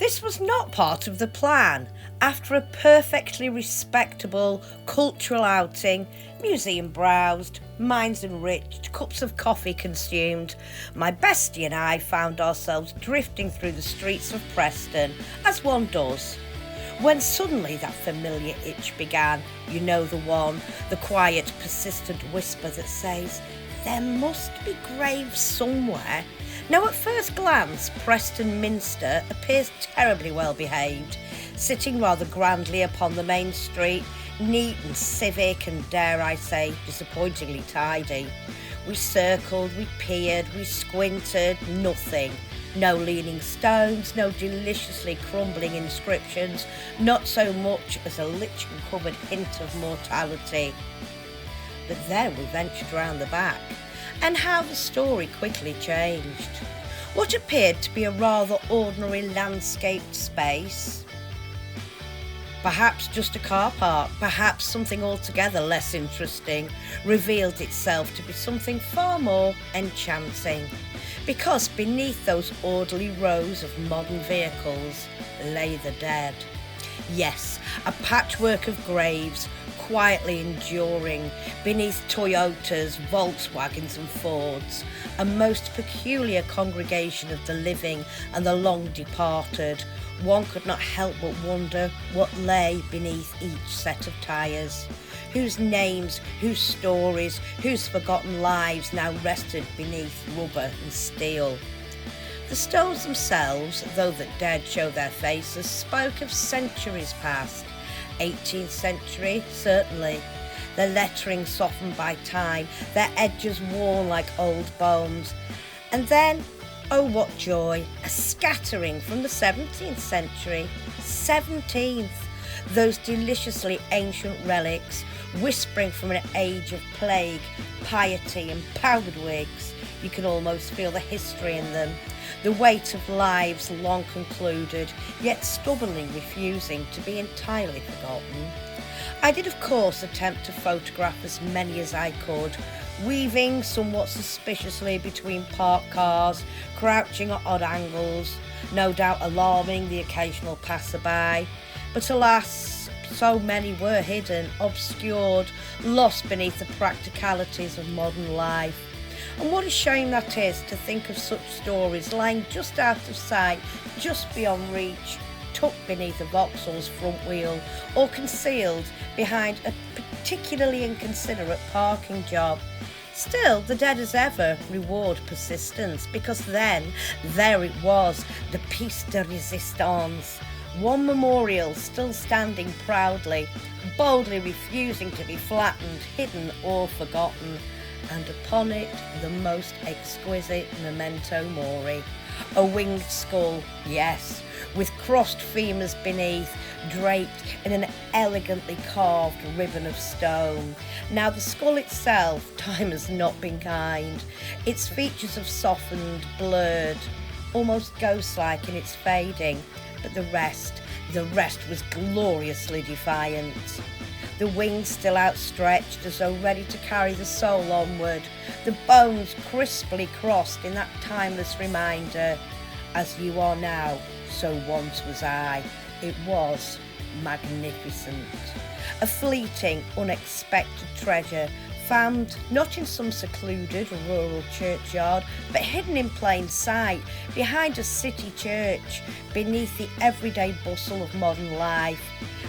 This was not part of the plan. After a perfectly respectable cultural outing, museum browsed, minds enriched, cups of coffee consumed, my bestie and I found ourselves drifting through the streets of Preston, as one does. When suddenly that familiar itch began, you know the one, the quiet, persistent whisper that says, there must be graves somewhere. Now at first glance, Preston Minster appears terribly well behaved, sitting rather grandly upon the main street, neat and civic and, dare I say, disappointingly tidy. We circled, we peered, we squinted, nothing. No leaning stones, no deliciously crumbling inscriptions, not so much as a lichen-covered hint of mortality. But then we ventured round the back, and how the story quickly changed. What appeared to be a rather ordinary landscaped space, perhaps just a car park, perhaps something altogether less interesting, revealed itself to be something far more enchanting. Because beneath those orderly rows of modern vehicles lay the dead. Yes, a patchwork of graves, quietly enduring beneath Toyotas, Volkswagens and Fords, a most peculiar congregation of the living and the long departed. One could not help but wonder what lay beneath each set of tyres, whose names, whose stories, whose forgotten lives now rested beneath rubber and steel. The stones themselves, though the dead show their faces, spoke of centuries past. 18th century, certainly. Their lettering softened by time, their edges worn like old bones. And then, oh what joy, a scattering from the 17th century. 17th! Those deliciously ancient relics, whispering from an age of plague, piety and powdered wigs. You can almost feel the history in them, the weight of lives long concluded, yet stubbornly refusing to be entirely forgotten. I did of course attempt to photograph as many as I could, weaving somewhat suspiciously between parked cars, crouching at odd angles, no doubt alarming the occasional passerby. But alas, so many were hidden, obscured, lost beneath the practicalities of modern life. And what a shame that is, to think of such stories lying just out of sight, just beyond reach, tucked beneath a Vauxhall's front wheel, or concealed behind a particularly inconsiderate parking job. Still, the dead as ever reward persistence, because then, there it was, the piece de resistance. One memorial still standing proudly, boldly refusing to be flattened, hidden or forgotten, and upon it the most exquisite memento mori. A winged skull, yes, with crossed femurs beneath, draped in an elegantly carved ribbon of stone. Now the skull itself, time has not been kind. Its features have softened, blurred, almost ghost-like in its fading, but the rest was gloriously defiant. The wings still outstretched as though ready to carry the soul onward, the bones crisply crossed in that timeless reminder, as you are now, so once was I. It was magnificent. A fleeting, unexpected treasure, found not in some secluded rural churchyard, but hidden in plain sight, behind a city church, beneath the everyday bustle of modern life.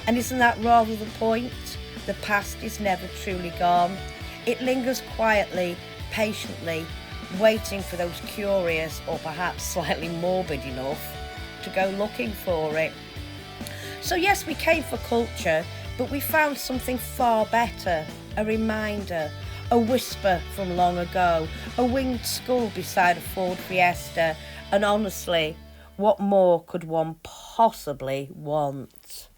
And isn't that rather the point? The past is never truly gone. It lingers quietly, patiently, waiting for those curious, or perhaps slightly morbid enough, to go looking for it. So yes, we came for culture, but we found something far better. A reminder, a whisper from long ago, a winged skull beside a Ford Fiesta, and honestly, what more could one possibly want?